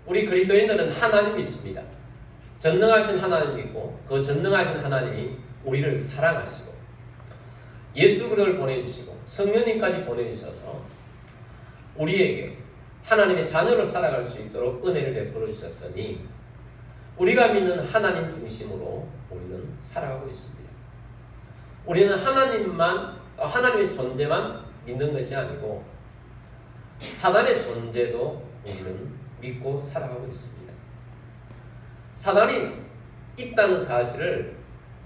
우리 그리스도인들은 하나님이 있습니다. 전능하신 하나님이 있고 그 전능하신 하나님이 우리를 사랑하시고 예수 그리스도를 보내주시고 성령님까지 보내주셔서 우리에게 하나님의 자녀로 살아갈 수 있도록 은혜를 베풀어 주셨으니 우리가 믿는 하나님 중심으로 우리는 살아가고 있습니다. 우리는 하나님의 존재만 믿는 것이 아니고 사단의 존재도 우리는 믿고 살아가고 있습니다. 사단이 있다는 사실을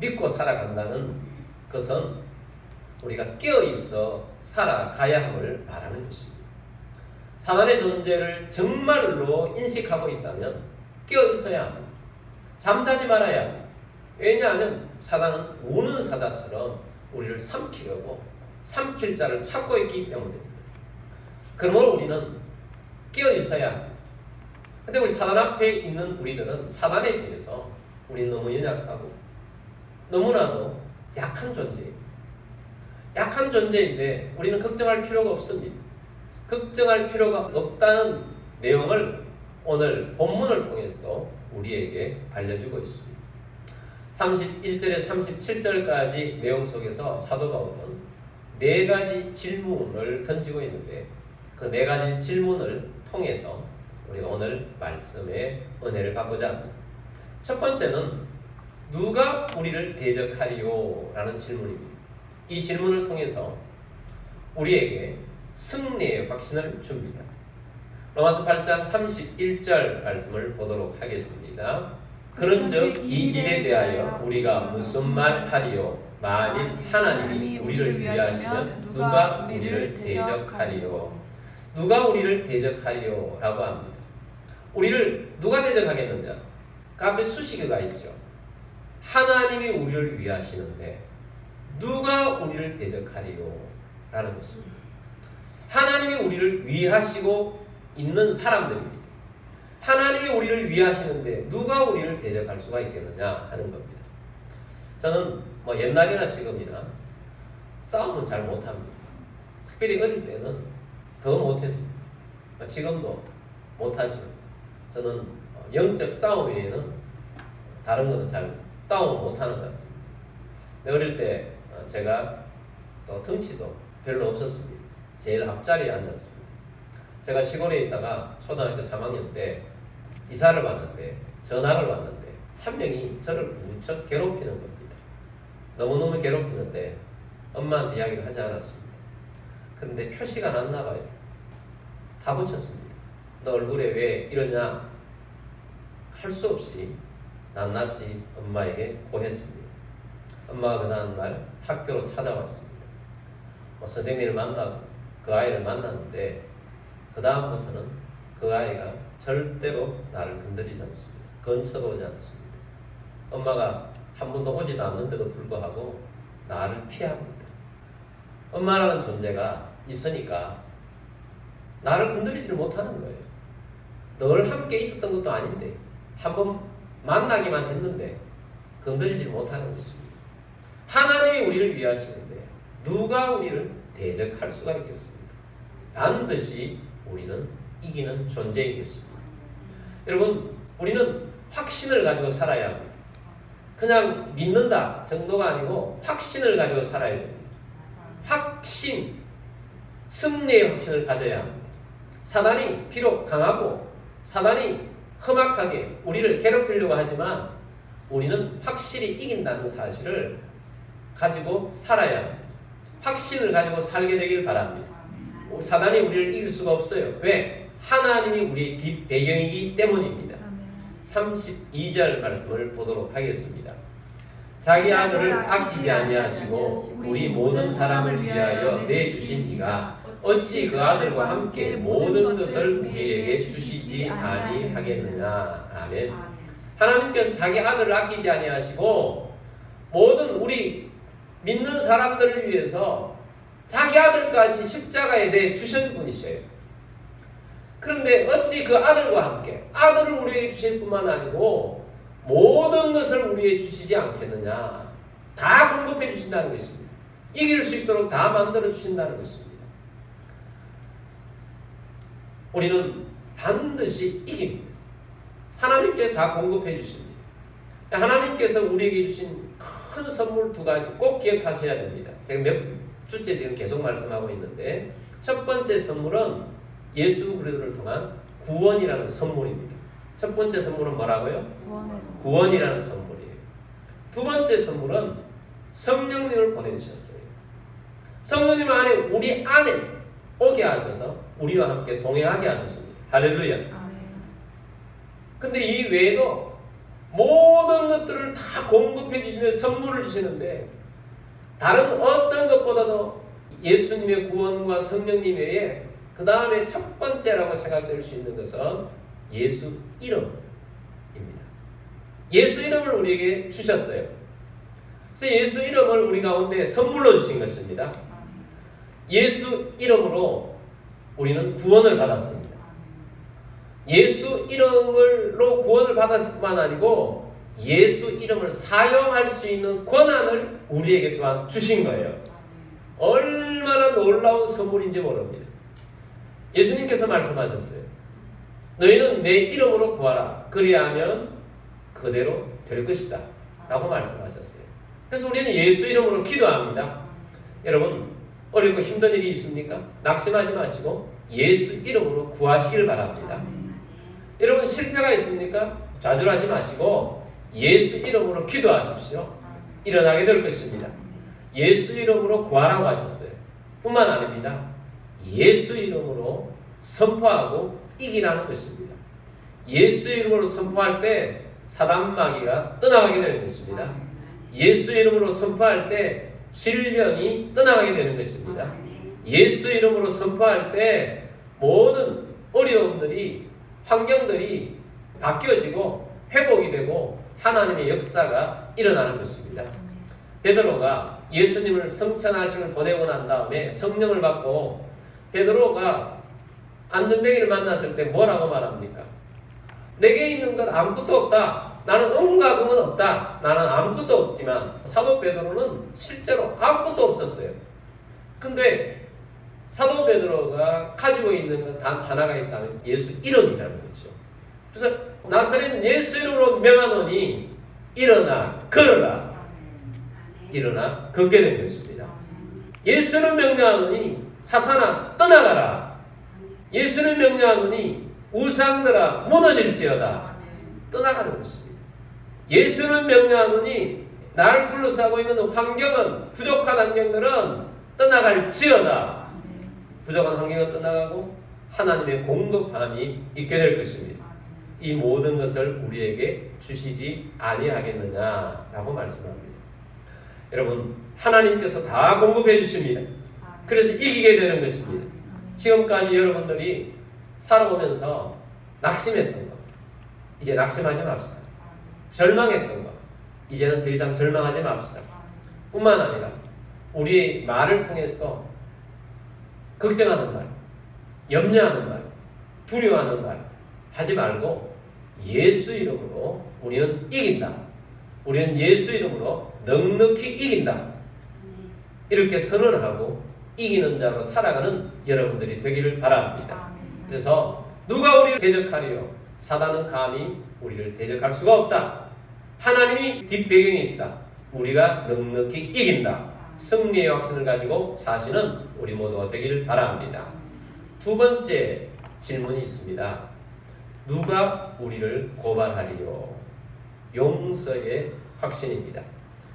믿고 살아간다는 것은 우리가 깨어있어 살아가야 함을 말하는 것입니다. 사단의 존재를 정말로 인식하고 있다면 깨어있어야 합니다. 잠자지 말아야 합니다. 왜냐하면 사단은 우는 사자처럼 우리를 삼키려고 삼킬 자를 찾고 있기 때문입니다. 그러므로 우리는 깨어있어야 합니다. 근데 우리 사단 앞에 있는 우리들은 사단에 비해서 우리는 너무 연약하고 너무나도 약한 존재입니다. 약한 존재인데 우리는 걱정할 필요가 없습니다. 걱정할 필요가 없다는 내용을 오늘 본문을 통해서도 우리에게 알려주고 있습니다. 31절에 37절까지 내용 속에서 사도 바울은 4가지 질문을 던지고 있는데 그 4가지 질문을 통해서 우리가 오늘 말씀의 은혜를 받고자 합니다. 첫 번째는 누가 우리를 대적하리요? 라는 질문입니다. 이 질문을 통해서 우리에게 승리의 확신을 줍니다. 로마서 8장 31절 말씀을 보도록 하겠습니다. 그런즉 이 일에 대하여 우리가 무슨 말 하리요? 만일 하나님이 우리를 위하시면 누가 우리를 대적하리요? 누가 우리를 대적하리요? 라고 합니다. 우리를 누가 대적하겠느냐? 그 앞에 수식어가 있죠. 하나님이 우리를 위하시는데 누가 우리를 대적하리요? 라는 것입니다. 하나님이 우리를 위하시고 있는 사람들입니다. 하나님이 우리를 위하시는데 누가 우리를 대적할 수가 있겠느냐 하는 겁니다. 저는 옛날이나 지금이나 싸움은 잘 못합니다. 특별히 어릴 때는 더 못했습니다. 지금도 못하죠. 저는 영적 싸움 외에는 다른 거는 잘 싸움을 못하는 것 같습니다. 어릴 때 제가 또 덩치도 별로 없었습니다. 제일 앞자리에 앉았습니다. 제가 시골에 있다가 초등학교 3학년 때 이사를 왔는데 전학을 왔는데 한 명이 저를 무척 괴롭히는 겁니다. 너무너무 괴롭히는데 엄마한테 이야기를 하지 않았습니다. 그런데 표시가 났나 봐요. 다 붙였습니다. 너 얼굴에 왜 이러냐? 할 수 없이 낱낱이 엄마에게 고했습니다. 엄마가 그 다음날 학교로 찾아왔습니다. 선생님을 만나고 그 아이를 만났는데 그 다음부터는 그 아이가 절대로 나를 건드리지 않습니다. 근처도 오지 않습니다. 엄마가 한 번도 오지도 않는데도 불구하고 나를 피합니다. 엄마라는 존재가 있으니까 나를 건드리지를 못하는 거예요. 늘 함께 있었던 것도 아닌데 한 번 만나기만 했는데 건드리지 못하는 것입니다. 하나님이 우리를 위하시는데 누가 우리를 대적할 수가 있겠습니까? 반드시 우리는 이기는 존재인 것입니다. 여러분, 우리는 확신을 가지고 살아야 합니다. 그냥 믿는다 정도가 아니고 확신을 가지고 살아야 됩니다. 확신, 승리의 확신을 가져야 합니다. 사단이 비록 강하고 사단이 험악하게 우리를 괴롭히려고 하지만 우리는 확실히 이긴다는 사실을 가지고 살아야 합니다. 확신을 가지고 살게 되길 바랍니다. 사단이 우리를 이길 수가 없어요. 왜? 하나님이 우리의 뒷배경이기 때문입니다. 32절 말씀을 보도록 하겠습니다. 자기 아들을 아끼지 아니하시고 우리 모든 사람을 위하여 내주신 이가 어찌 그 아들과 함께 모든 것을 우리에게 주시지 아니하겠느냐. 아멘. 하나님께서 자기 아들을 아끼지 아니하시고 모든 우리 믿는 사람들을 위해서 자기 아들까지 십자가에 내주신 분이셔요. 그런데 어찌 그 아들과 함께 아들을 우리에게 주실 뿐만 아니고 모든 것을 우리에게 주시지 않겠느냐. 다 공급해 주신다는 것입니다. 이길 수 있도록 다 만들어 주신다는 것입니다. 우리는 반드시 이깁니다. 하나님께 다 공급해 주십니다. 하나님께서 우리에게 주신 큰 선물 두 가지 꼭 기억하셔야 됩니다. 제가 몇 주째 지금 계속 말씀하고 있는데, 첫 번째 선물은 예수 그리스도를 통한 구원이라는 선물입니다. 첫 번째 선물은 뭐라고요? 구원이라는 선물이에요. 두 번째 선물은 성령님을 보내주셨어요. 성령님 우리 안에 오게 하셔서 우리와 함께 동행하게 하셨습니다. 할렐루야. 근데 이 외에도 모든 것들을 다 공급해 주시며 선물을 주시는데, 다른 어떤 것보다도 예수님의 구원과 성령님 외에 그 다음에 첫 번째라고 생각될 수 있는 것은 예수 이름입니다. 예수 이름을 우리에게 주셨어요. 그래서 예수 이름을 우리 가운데 선물로 주신 것입니다. 예수 이름으로 우리는 구원을 받았습니다. 예수 이름으로 구원을 받았을 뿐만 아니고 예수 이름을 사용할 수 있는 권한을 우리에게 또한 주신 거예요. 얼마나 놀라운 선물인지 모릅니다. 예수님께서 말씀하셨어요. 너희는 내 이름으로 구하라. 그리하면 그대로 될 것이다. 라고 말씀하셨어요. 그래서 우리는 예수 이름으로 기도합니다. 여러분, 어렵고 힘든 일이 있습니까? 낙심하지 마시고 예수 이름으로 구하시길 바랍니다. 여러분, 실패가 있습니까? 좌절하지 마시고 예수 이름으로 기도하십시오. 일어나게 될 것입니다. 예수 이름으로 구하라고 하셨어요. 뿐만 아닙니다. 예수 이름으로 선포하고 이기라는 것입니다. 예수 이름으로 선포할 때 사단 마귀가 떠나가게 되는 것입니다. 예수 이름으로 선포할 때 질병이 떠나가게 되는 것입니다. 예수 이름으로 선포할 때 모든 어려움들이, 환경들이 바뀌어지고 회복이 되고 하나님의 역사가 일어나는 것입니다. 베드로가 예수님을 성천하심을 보내고 난 다음에 성령을 받고 베드로가 안전뱅이를 만났을 때 뭐라고 말합니까? 내게 있는 건 아무것도 없다. 나는 은과 금은 없다. 나는 아무것도 없지만 사도 베드로는 실제로 아무것도 없었어요. 근데 사도 베드로가 가지고 있는 건 단 하나가 있다면 예수 이름이라는 거죠. 그래서 나사렛 예수 이름으로 명하노니 일어나 걸어라. 일어나 걷게 된 것입니다. 예수를 명령하노니 사탄아 떠나가라. 예수를 명령하노니 우상들아 무너질지어다. 떠나가는 것입니다. 예수를 명령하노니 나를 둘러싸고 있는 환경은, 부족한 환경들은 떠나갈지어다. 부족한 환경은 떠나가고 하나님의 공급함이 있게 될 것입니다. 이 모든 것을 우리에게 주시지 아니하겠느냐라고 말씀합니다. 여러분, 하나님께서 다 공급해 주십니다. 그래서 이기게 되는 것입니다. 지금까지 여러분들이 살아오면서 낙심했던 것, 이제 낙심하지 맙시다. 절망했던 것, 이제는 더 이상 절망하지 맙시다. 뿐만 아니라 우리의 말을 통해서도 걱정하는 말, 염려하는 말, 두려워하는 말 하지 말고 예수 이름으로 우리는 이긴다. 우리는 예수 이름으로 넉넉히 이긴다. 이렇게 선언하고 이기는 자로 살아가는 여러분들이 되기를 바랍니다. 그래서 누가 우리를 대적하리요? 사단은 감히 우리를 대적할 수가 없다. 하나님이 뒷배경이시다. 우리가 넉넉히 이긴다. 승리의 확신을 가지고 사시는 우리 모두가 되기를 바랍니다. 두 번째 질문이 있습니다. 누가 우리를 고발하리요? 용서의 확신입니다.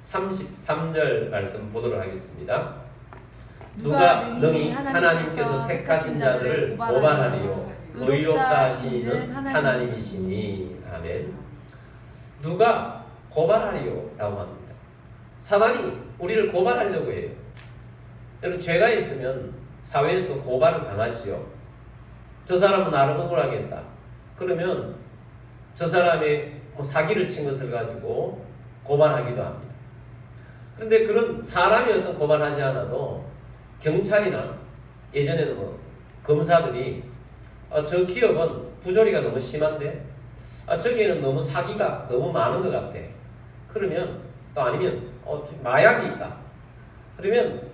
33절 말씀 보도록 하겠습니다. 누가 능히 하나님께서 택하신 자들을 고발하리요? 의롭다 하시는 하나님이시니. 아멘. 누가 고발하리요? 라고 합니다. 사단이 우리를 고발하려고 해요. 여러분, 죄가 있으면 사회에서도 고발을 당하지요. 저 사람은 나를 억울하겠다. 그러면 저 사람의 사기를 친 것을 가지고 고발하기도 합니다. 그런데 그런 사람이 어떤 고발하지 않아도 경찰이나 예전에는 검사들이 저 기업은 부조리가 너무 심한데 저기에는 너무 사기가 너무 많은 것 같아. 그러면 또 아니면 마약이 있다. 그러면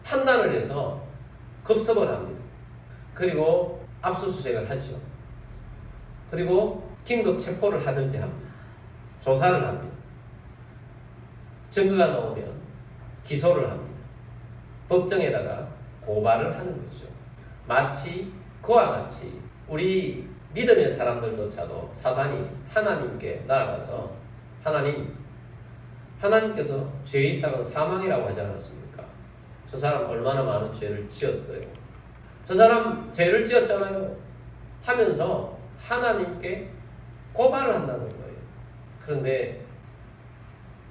판단을 해서 급습을 합니다. 그리고 압수수색을 하죠. 그리고 긴급 체포를 하든지 합니다. 조사를 합니다. 증거가 나오면 기소를 합니다. 법정에다가 고발을 하는 거죠. 마치 그와 같이 우리 믿음의 사람들조차도 사단이 하나님께 나아가서 하나님께서 죄의 삭은 사망이라고 하지 않았습니까? 저 사람 얼마나 많은 죄를 지었어요. 저 사람 죄를 지었잖아요 하면서 하나님께 고발을 한다는 거예요. 그런데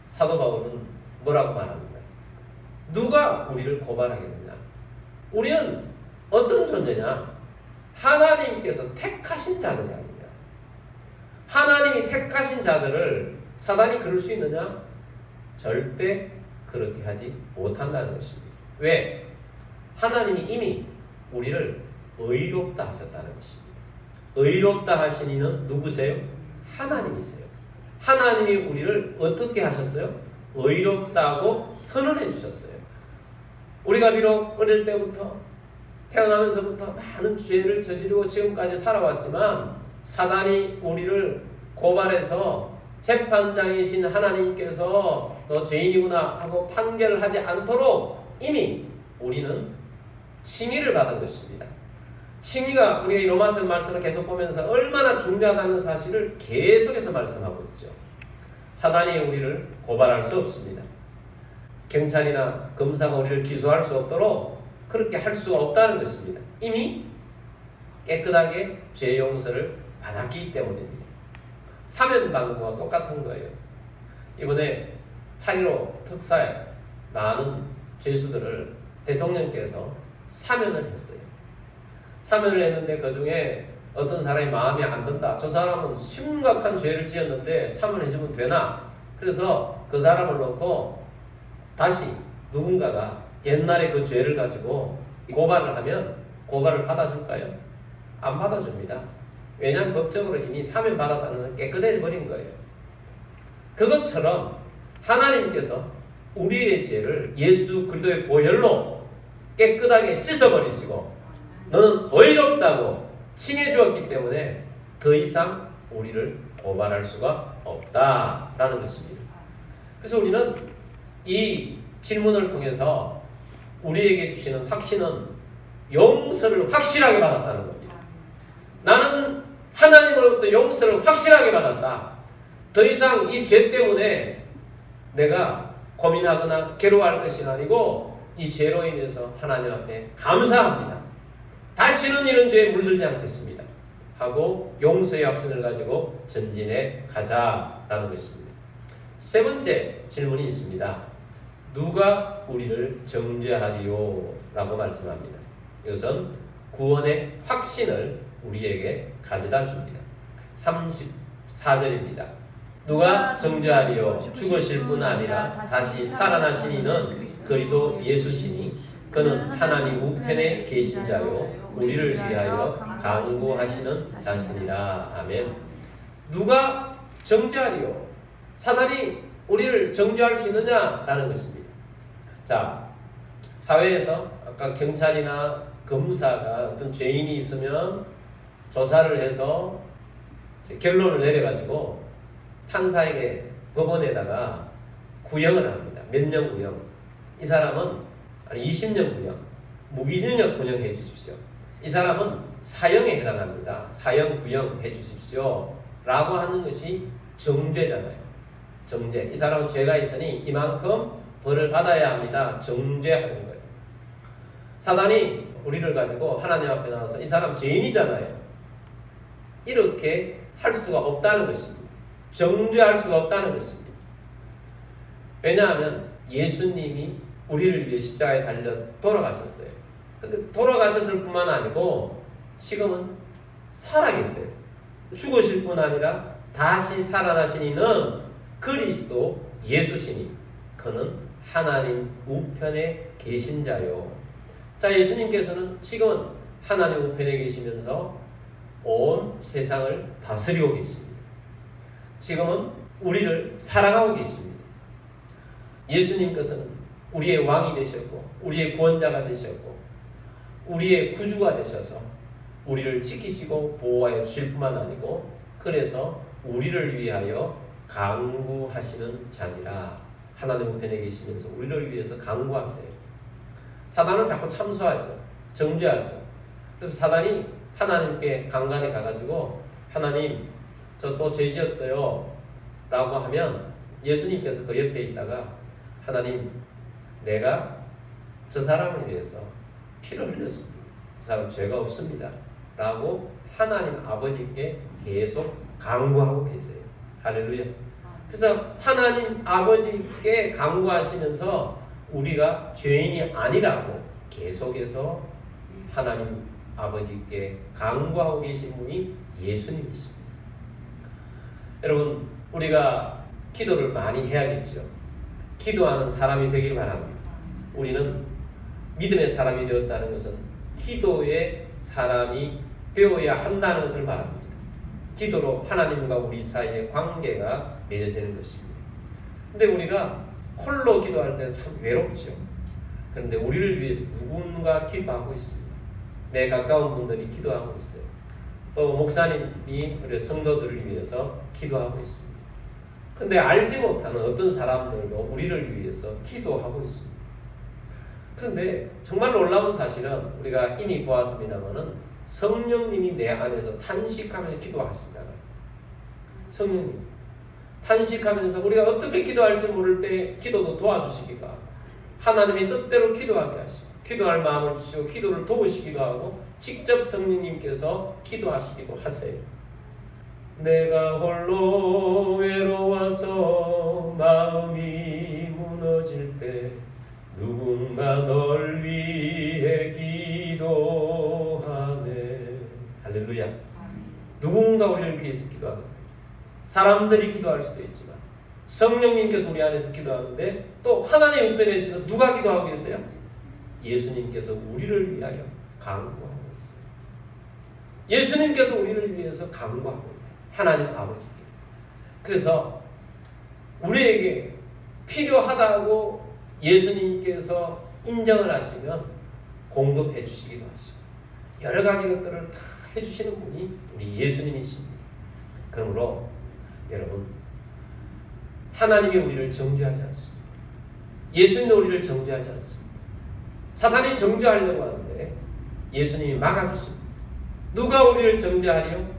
사도 바울은 뭐라고 말합니까? 누가 우리를 고발하겠느냐? 우리는 어떤 존재냐? 하나님께서 택하신 자들이 아니냐? 하나님이 택하신 자들을 사단이 그럴 수 있느냐? 절대 그렇게 하지 못한다는 것입니다. 왜? 하나님이 이미 우리를 의롭다 하셨다는 것입니다. 의롭다 하신 이는 누구세요? 하나님이세요. 하나님이 우리를 어떻게 하셨어요? 의롭다고 선언해 주셨어요. 우리가 비록 어릴 때부터 태어나면서부터 많은 죄를 저지르고 지금까지 살아왔지만 사단이 우리를 고발해서 재판장이신 하나님께서 너 죄인이구나 하고 판결을 하지 않도록 이미 우리는 칭의를 받은 것입니다. 칭의가 우리가 로마서 말씀을 계속 보면서 얼마나 중요하다는 사실을 계속해서 말씀하고 있죠. 사단이 우리를 고발할 수 없습니다. 경찰이나 검사가 우리를 기소할 수 없도록 그렇게 할 수가 없다는 것입니다. 이미 깨끗하게 죄 용서를 받았기 때문입니다. 사면 받는 것과 똑같은 거예요. 이번에 8.15 특사에 많은 죄수들을 대통령께서 사면을 했어요. 사면을 했는데 그 중에 어떤 사람이 마음에 안 든다. 저 사람은 심각한 죄를 지었는데 사면해주면 되나? 그래서 그 사람을 놓고 다시 누군가가 옛날에 그 죄를 가지고 고발을 하면 고발을 받아줄까요? 안 받아줍니다. 왜냐하면 법적으로 이미 사면 받았다는 것은 깨끗해 버린 거예요. 그것처럼 하나님께서 우리의 죄를 예수 그리스도의 보혈로 깨끗하게 씻어버리시고 너는 의롭다고 칭해 주었기 때문에 더 이상 우리를 고발할 수가 없다라는 것입니다. 그래서 우리는 이 질문을 통해서 우리에게 주시는 확신은 용서를 확실하게 받았다는 겁니다. 나는 하나님으로부터 용서를 확실하게 받았다. 더 이상 이 죄 때문에 내가 고민하거나 괴로워할 것이 아니고 이 죄로 인해서 하나님 앞에 감사합니다. 다시는 이런 죄에 물들지 않겠습니다. 하고 용서의 확신을 가지고 전진해 가자라는 것입니다. 세 번째 질문이 있습니다. 누가 우리를 정죄하리요? 라고 말씀합니다. 이것은 구원의 확신을 우리에게 가져다 줍니다. 34절입니다. 누가 정죄하리요? 죽으실 뿐 아니라 다시 살아나신 이는 그리스도 예수시니 그는 하나님 우편에 계신 자요 우리를 위하여 강구하시는 자신이라. 아멘. 누가 정죄하리요? 사단이 우리를 정죄할 수 있느냐라는 것입니다. 자, 사회에서 아까 경찰이나 검사가 어떤 죄인이 있으면 조사를 해서 결론을 내려가지고 판사에게 법원에다가 구형을 합니다. 몇 년 구형. 이 사람은 20년 구형, 무기징역 구형해 주십시오. 이 사람은 사형에 해당합니다. 사형 구형해 주십시오. 라고 하는 것이 정죄잖아요. 정죄. 이 사람은 죄가 있으니 이만큼 벌을 받아야 합니다. 정죄하는 거예요. 사단이 우리를 가지고 하나님 앞에 나와서 이 사람 죄인이잖아요. 이렇게 할 수가 없다는 것입니다. 정죄할 수가 없다는 것입니다. 왜냐하면 예수님이 우리를 위해 십자가에 달려 돌아가셨어요. 근데 돌아가셨을 뿐만 아니고 지금은 살아계세요. 죽으실 뿐 아니라 다시 살아나신 이는 그리스도 예수시니 그는 하나님 우편에 계신 자요. 자, 예수님께서는 지금은 하나님 우편에 계시면서 온 세상을 다스리고 계십니다. 지금은 우리를 사랑하고 계십니다. 예수님께서는 우리의 왕이 되셨고 우리의 구원자가 되셨고 우리의 구주가 되셔서 우리를 지키시고 보호하여 주실 뿐만 아니고 그 그래서 우리를 위하여 간구하시는 자니라. 하나님 우편에 계시면서 우리를 위해서 간구하세요. 사단은 자꾸 참소하죠. 정죄하죠. 그래서 사단이 하나님께 간간히 가가지고 하나님 저 또 죄 지었어요 라고 하면 예수님께서 그 옆에 있다가 하나님 내가 저 사람을 위해서 피를 흘렸습니다. 그 사람 죄가 없습니다 라고 하나님 아버지께 계속 간구하고 계세요. 할렐루야. 그래서 하나님 아버지께 간구하시면서 우리가 죄인이 아니라고 계속해서 하나님 아버지께 간구하고 계신 분이 예수님이십니다. 여러분 우리가 기도를 많이 해야겠죠. 기도하는 사람이 되길 바랍니다. 우리는 믿음의 사람이 되었다는 것은 기도의 사람이 되어야 한다는 것을 바랍니다. 기도로 하나님과 우리 사이의 관계가 맺어지는 것입니다. 근데 우리가 홀로 기도할 때는 참 외롭죠. 그런데 우리를 위해서 누군가 기도하고 있습니다. 내 가까운 분들이 기도하고 있어요. 또 목사님이 우리 성도들을 위해서 기도하고 있습니다. 근데 알지 못하는 어떤 사람들도 우리를 위해서 기도하고 있습니다. 그런데 정말 놀라운 사실은 우리가 이미 보았습니다만은 성령님이 내 안에서 탄식하면서 기도하시잖아요. 성령님 탄식하면서 우리가 어떻게 기도할지 모를 때 기도도 도와주시기도 하고 하나님의 뜻대로 기도하게 하시고 기도할 마음을 주시고 기도를 도우시기도 하고 직접 성령님께서 기도하시기도 하세요. 내가 홀로 외로워서 마음이 무너질 때 누군가 널 위해 기도하네. 할렐루야. 누군가 우리를 위해서 기도하는데 사람들이 기도할 수도 있지만 성령님께서 우리 안에서 기도하는데 또 하나님의 우편에 있어서 누가 기도하고 계세요? 예수님께서 우리를 위하여 간구하고 있어요. 예수님께서 우리를 위해서 간구하고 있다. 하나님 아버지께. 그래서 우리에게 필요하다고 예수님께서 인정을 하시면 공급해 주시기도 하시고 여러 가지 것들을 다 해주시는 분이 우리 예수님이십니다. 그러므로 여러분 하나님이 우리를 정죄하지 않습니다. 예수님이 우리를 정죄하지 않습니다. 사탄이 정죄하려고 하는데 예수님이 막아주십니다. 누가 우리를 정죄하리요?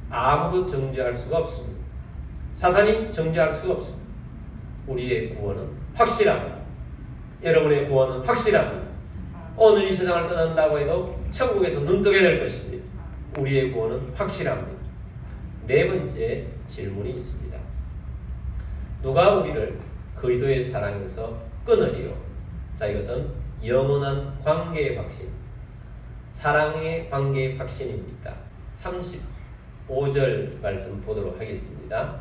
아무도 정죄할 수가 없습니다. 사탄이 정죄할 수가 없습니다. 우리의 구원은 확실합니다. 여러분의 구원은 확실합니다. 오늘 이 세상을 떠난다고 해도 천국에서 눈뜨게 될 것입니다. 우리의 구원은 확실합니다. 네 번째 질문이 있습니다. 누가 우리를 그리스도의 사랑에서 끊으리요? 자, 이것은 영원한 관계의 확신, 사랑의 관계의 확신입니다. 35절 말씀 보도록 하겠습니다.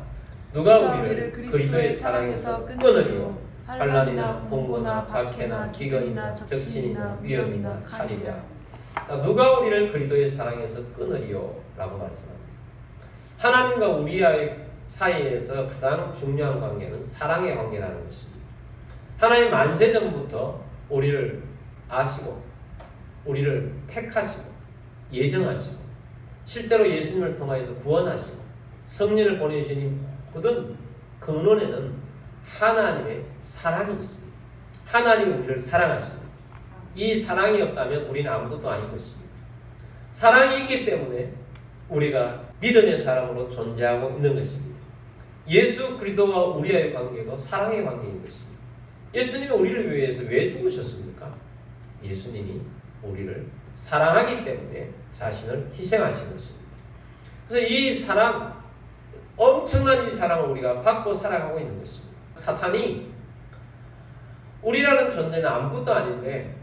누가 우리를 그리스도의 사랑에서 끊으리요? 환난이나 공고나 박해나 기근이나 적신이나 위험이나 칼이랴. 누가 우리를 그리스도의 사랑에서 끊으리요? 라고 말씀합니다. 하나님과 우리의 사이에서 가장 중요한 관계는 사랑의 관계라는 것입니다. 하나님 만세 전부터 우리를 아시고 우리를 택하시고 예정하시고 실제로 예수님을 통하여서 구원하시고 성령을 보내주신 모든 근원에는 하나님의 사랑이 있습니다. 하나님이 우리를 사랑하십니다. 이 사랑이 없다면 우리는 아무것도 아닌 것입니다. 사랑이 있기 때문에 우리가 믿음의 사람으로 존재하고 있는 것입니다. 예수 그리스도와 우리의 관계도 사랑의 관계인 것입니다. 예수님이 우리를 위해서 왜 죽으셨습니까? 예수님이 우리를 사랑하기 때문에 자신을 희생하신 것입니다. 그래서 이 사랑, 엄청난 이 사랑을 우리가 받고 살아가고 있는 것입니다. 사탄이 우리라는 존재는 아무것도 아닌데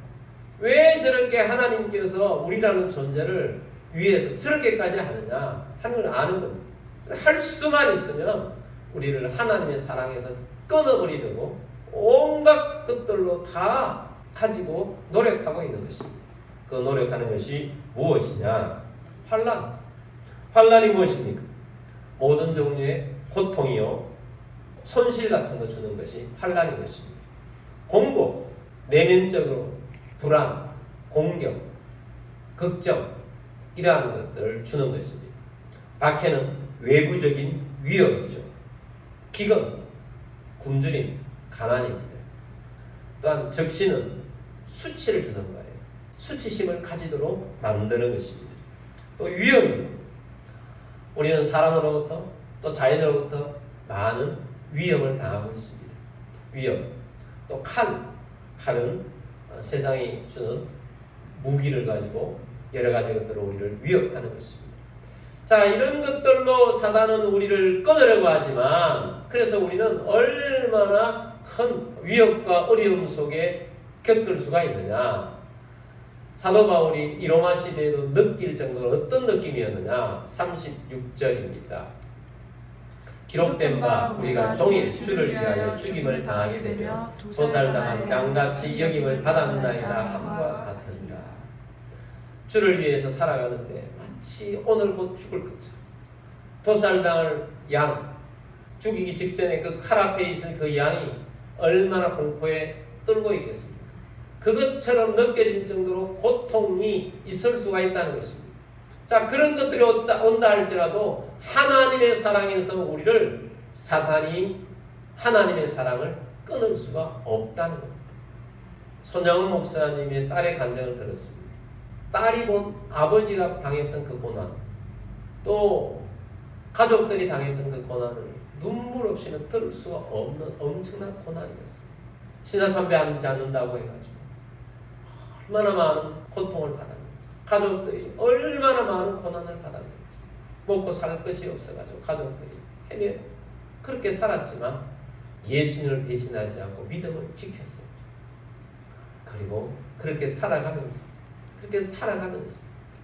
왜 저렇게 하나님께서 우리라는 존재를 위해서 저렇게까지 하느냐 하는 걸 아는 겁니다. 할 수만 있으면 우리를 하나님의 사랑에서 끊어버리려고 온갖 것들로 다 가지고 노력하고 있는 것입니다. 그 노력하는 것이 무엇이냐? 환난. 환난이 무엇입니까? 모든 종류의 고통이요 손실 같은 거 주는 것이 환난인 것입니다. 공고, 내면적으로 불안, 공경, 걱정 이러한 것들을 주는 것입니다. 박해는 외부적인 위협이죠. 기근, 굶주림, 가난입니다. 또한 적신은 수치를 주는 거예요. 수치심을 가지도록 만드는 것입니다. 또 위험입니다. 우리는 사람으로부터 또 자연으로부터 많은 위험을 당하고 있습니다. 위험. 또 칼은 세상이 주는 무기를 가지고 여러 가지 것들로 우리를 위협하는 것입니다. 자, 이런 것들로 사단은 우리를 끊으려고 하지만 그래서 우리는 얼마나 큰 위협과 어려움 속에 겪을 수가 있느냐. 사도 바울이 이 로마 시대에도 느낄 정도로 어떤 느낌이었느냐. 36절입니다. 기록된 바 우리가 종일 주를 위하여 죽임을 당하게 되며 도살당한 양같이 여김을 받았나이다 함과 같으니라. 주를 위해서 살아가는데 마치 오늘 곧 죽을 것처럼 도살당할 양, 죽이기 직전에 그 칼 앞에 있은 그 양이 얼마나 공포에 떨고 있겠습니까? 그것처럼 느껴질 정도로 고통이 있을 수가 있다는 것입니다. 자, 그런 것들이 온다 할지라도 하나님의 사랑에서 우리를 사탄이 하나님의 사랑을 끊을 수가 없다는 겁니다. 손양은 목사님의 딸의 간증을 들었습니다. 딸이 본 아버지가 당했던 그 고난, 또 가족들이 당했던 그 고난을 눈물 없이는 들을 수가 없는 엄청난 고난이었습니다. 신사참배 하지 않는다고 해가지고 얼마나 많은 고통을 받았는지, 가족들이 얼마나 많은 고난을 받았는지, 먹고 살 것이 없어가지고 가족들이 헤매 그렇게 살았지만 예수님을 배신하지 않고 믿음을 지켰어요. 그리고 그렇게 살아가면서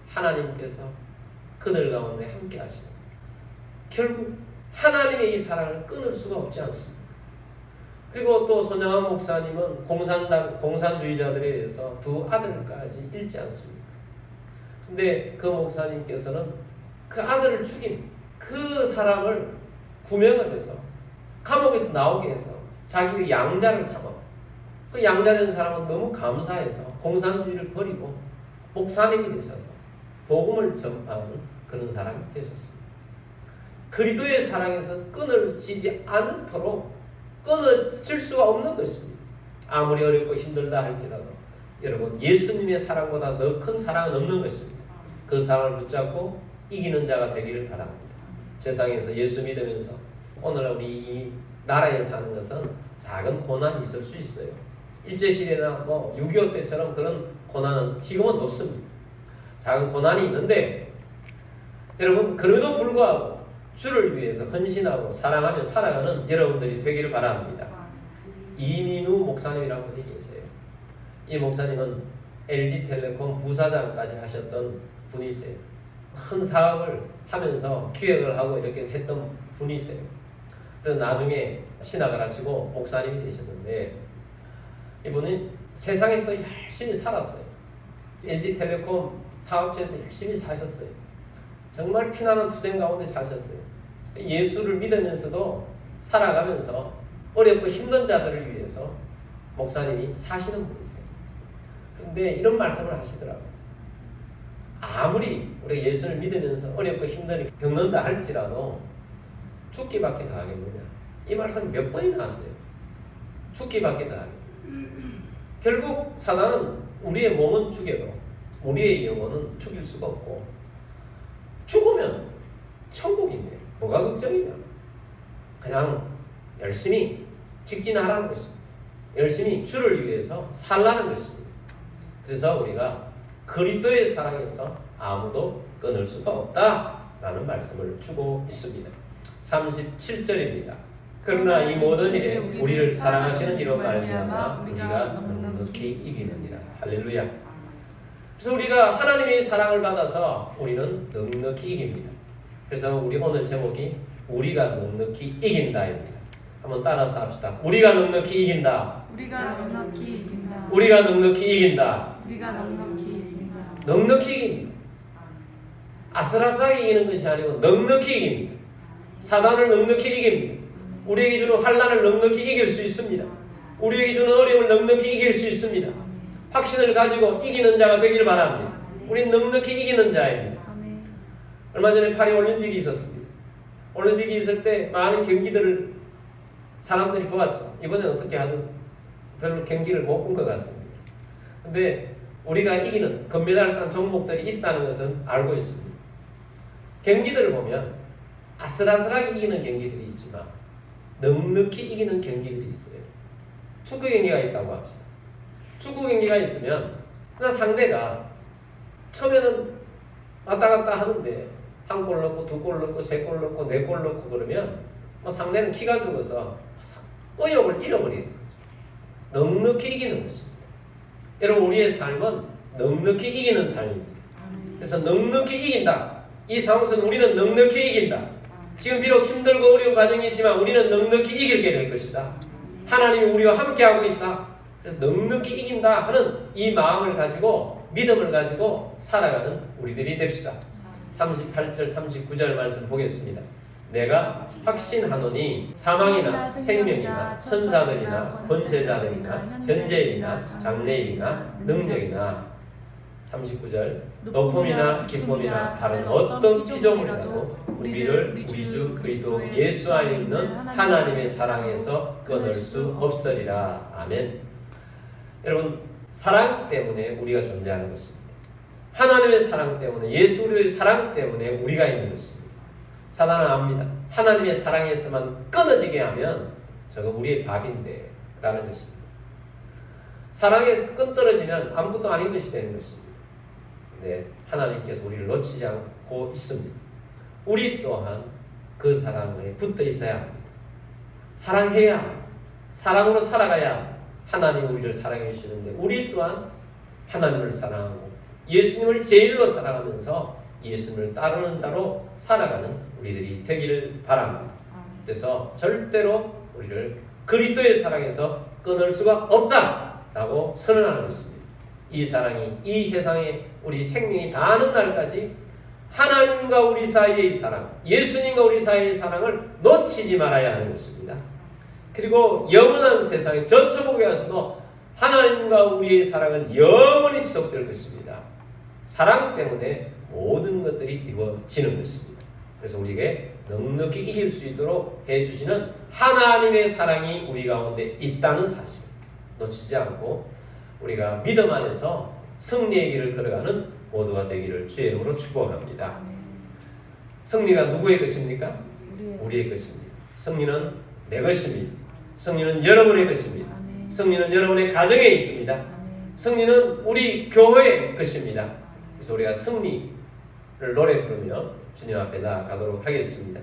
하나님께서 그들 가운데 함께 하시는 거예요. 결국 하나님의 이 사랑을 끊을 수가 없지 않습니까? 그리고 또 손양원 목사님은 공산주의자들에 의해서 두 아들까지 잃지 않습니까? 근데 그 목사님께서는 그 아들을 죽인 그 사람을 구명을 해서 감옥에서 나오게 해서 자기 양자를 삼아 그 양자된 사람은 너무 감사해서 공산주의를 버리고 목사님이 되셔서 복음을 전파하는 그런 사람이 되셨습니다. 그리스도의 사랑에서 끊어지지 않도록 끊어질 수가 없는 것입니다. 아무리 어렵고 힘들다 할지라도 여러분 예수님의 사랑보다 더 큰 사랑은 없는 것입니다. 그 사랑을 붙잡고 이기는 자가 되기를 바랍니다. 세상에서 예수 믿으면서 오늘 우리 이 나라에 사는 것은 작은 고난이 있을 수 있어요. 일제시대나 6.25 때처럼 그런 고난은 지금은 없습니다. 작은 고난이 있는데 여러분 그럼에도 불구하고 주를 위해서 헌신하고 사랑하며 살아가는 여러분들이 되기를 바랍니다. 이민우 목사님이라는 분이 계세요. 이 목사님은 LG텔레콤 부사장까지 하셨던 분이세요. 큰 사업을 하면서 기획을 하고 이렇게 했던 분이세요. 그래서 나중에 신학을 하시고 목사님이 되셨는데 이분은 세상에서도 열심히 살았어요. LG텔레콤 사업체에서 열심히 사셨어요. 정말 피나는 투쟁 가운데 사셨어요. 예수를 믿으면서도 살아가면서 어렵고 힘든 자들을 위해서 목사님이 사시는 분이세요. 그런데 이런 말씀을 하시더라고요. 아무리 우리가 예수를 믿으면서 어렵고 힘든 일을 겪는다 할지라도 죽기밖에 더 하겠느냐. 이 말씀 몇 번이나 나왔어요. 죽기밖에 더 하겠느냐. 결국 사단은 우리의 몸은 죽여도 우리의 영혼은 죽일 수가 없고 죽으면 천국인데 뭐가 걱정이냐. 그냥 열심히 직진하라는 것입니다. 열심히 주를 위해서 살라는 것입니다. 그래서 우리가 그리스도의 사랑에서 아무도 끊을 수가 없다라는 말씀을 주고 있습니다. 37절입니다. 그러나 이 모든 일에 우리를 사랑하시는 이로 말미암아 우리가 넉넉히 이기느니라. 할렐루야. 그래서 우리가 하나님의 사랑을 받아서 우리는 넉넉히 이깁니다. 그래서 우리 오늘 제목이 우리가 넉넉히 이긴다입니다. 한번 따라서 합시다. 우리가 넉넉히 이긴다. 우리가 넉넉히 이긴다. 우리가 넉넉히 이긴다. 우리가 넉넉히 이긴다. 넉넉히 이깁니다. 아슬아슬하게 이기는 것이 아니고 넉넉히 이깁니다. 사단을 넉넉히 이깁니다. 우리에게 주는 환난을 넉넉히 이길 수 있습니다. 우리에게 주는 어려움을 넉넉히 이길 수 있습니다. 확신을 가지고 이기는 자가 되기를 바랍니다. 우리는 넉넉히 이기는 자입니다. 얼마 전에 파리 올림픽이 있었습니다. 올림픽이 있을 때 많은 경기들을 사람들이 보았죠. 이번에 어떻게 하든 별로 경기를 못 본 것 같습니다. 근데 우리가 이기는 금메달을 딴 종목들이 있다는 것은 알고 있습니다. 경기들을 보면 아슬아슬하게 이기는 경기들이 있지만 넉넉히 이기는 경기들이 있어요. 축구 경기가 있다고 합시다. 축구 경기가 있으면 상대가 처음에는 왔다 갔다 하는데 한 골 넣고 두 골 넣고 세 골 넣고 네 골 넣고 그러면 상대는 키가 죽어서 의욕을 잃어버리는 거죠. 넉넉히 이기는 것입니다. 여러분 우리의 삶은 넉넉히 이기는 삶입니다. 그래서 넉넉히 이긴다. 이 상황에서는 우리는 넉넉히 이긴다. 지금 비록 힘들고 어려운 과정이 있지만 우리는 넉넉히 이기게 될 것이다. 하나님이 우리와 함께하고 있다. 그래서 넉넉히 이긴다 하는 이 마음을 가지고 믿음을 가지고 살아가는 우리들이 됩시다. 38절 39절 말씀 보겠습니다. 내가 확신하노니 사망이나 생명이나 천사들이나 권세자들이나 현재이나 장래이나 능력이나 39절 높음이나 기쁨이나 다른 어떤 피조물이라도 우리를 우리 주 그리스도 예수 안에 있는 하나님의 사랑에서 끊을 수 없으리라. 아멘. 여러분 사랑 때문에 우리가 존재하는 것입니다. 하나님의 사랑 때문에 예수 그리스도의 사랑 때문에 우리가 있는 것입니다. 사단은 압니다. 하나님의 사랑에서만 끊어지게 하면 저거 우리의 밥인데 라는 것입니다. 사랑에서 끈 떨어지면 아무것도 아닌 것이 되는 것입니다. 네, 하나님께서 우리를 놓치지 않고 있습니다. 우리 또한 그 사랑에 붙어 있어야 합니다. 사랑해야 합니다. 사랑으로 살아가야 하나님 우리를 사랑해 주시는데 우리 또한 하나님을 사랑하고 예수님을 제일로 살아가면서 예수님을 따르는 자로 살아가는 우리들이 되기를 바랍니다. 그래서 절대로 우리를 그리스도의 사랑에서 끊을 수가 없다라고 선언하는 것입니다. 이 사랑이 이 세상에 우리 생명이 다하는 날까지 하나님과 우리 사이의 사랑, 예수님과 우리 사이의 사랑을 놓치지 말아야 하는 것입니다. 그리고 영원한 세상에 저처복에 가서도 하나님과 우리의 사랑은 영원히 지속될 것입니다. 사랑 때문에 모든 것들이 이루어지는 것입니다. 그래서 우리에게 넉넉히 이길 수 있도록 해주시는 하나님의 사랑이 우리 가운데 있다는 사실 놓치지 않고 우리가 믿음 안에서 승리의 길을 걸어가는 모두가 되기를 주의 이름으로 축복합니다. 승리가 누구의 것입니까? 우리의 것입니다. 승리는 내 것입니다. 승리는 여러분의 것입니다. 승리는 여러분의 가정에 있습니다. 승리는 우리 교회의 것입니다. 그래서 우리가 승리를 노래 부르며 주님 앞에 나아가도록 하겠습니다.